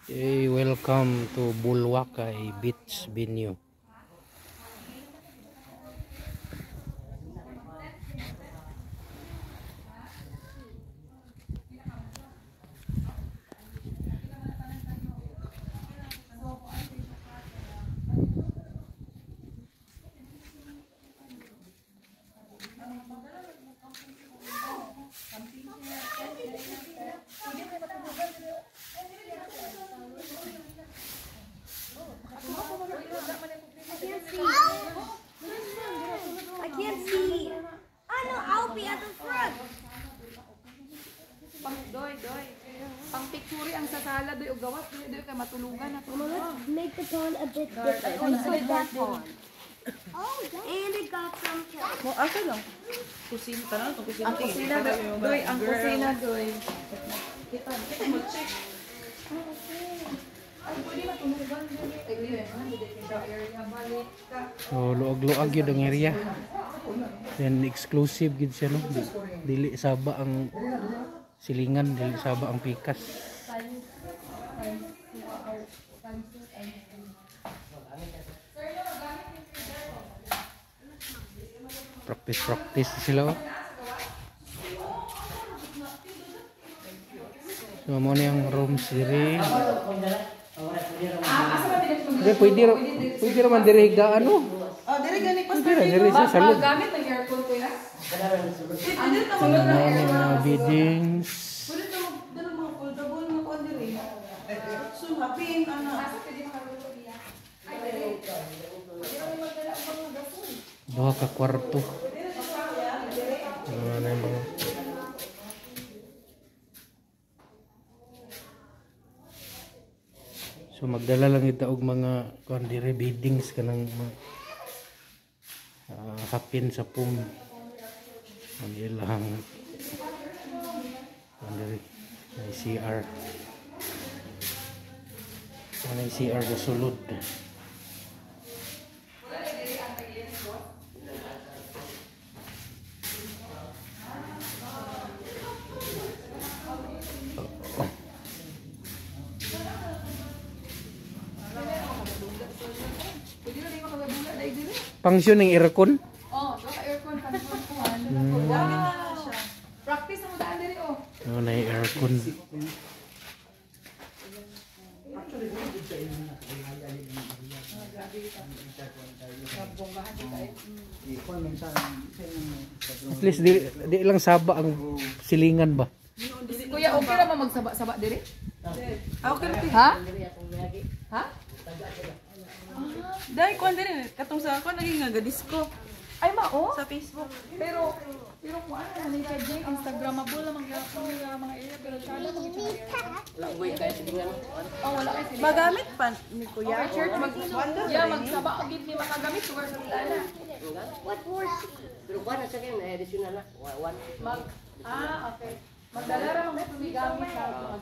Hey, welcome to Bulwakay Beach Venue. I can't see. I know I'll be at the front. Doy. Pang picture ang sasala doy o gawas doy kay matulungan na to. Let's make the pond a bit different. Let's put that pond. Oh, and it got some kills. Mo asa lang. Kusina tanan to kusina. Ang kusina doy, ang kusina doy. Kita mo check. Ay, pwede matulugan doy. Ay, hindi kita area balik ka. So luag-luag yun ang area. Then exclusive gid siya no. Dili saba ang silingan, dili saba ang pikas. Practice sila. So mo na yung rooms diri. Pwede naman diri higa ano? Oh, dire gani pas Diri sa salud. Gamit ng aircon ko ya. Mga biddings. Pwede to dala mga foldable mga kon dire. So hapin ana. Duha ka kwarto. Ano na yung mga so magdala lang ito og mga kandire biddings kanang hapin sa pum ang ilang kandire may CR may CR sa sulod. Function ng aircon? Oh, do aircon kan ko. Practice mo daan diri oh. No, na aircon. At least di lang saba ang silingan ba? Kuya, okay ra ba magsaba-saba diri? Okay ra. Ha? Ha? Dai kon dire katong sa ako naging nga disco Ay mao? sa Facebook. Pero kung ano man yung kay Instagramable naman gapon nga mga area pero siya lang mga area. Oh, wala kay sila. Magamit pa ni kuya. Okay, church magsaba og gid ni makagamit sugar sa tala. What more? Okay. Magdala ra mo gamit sa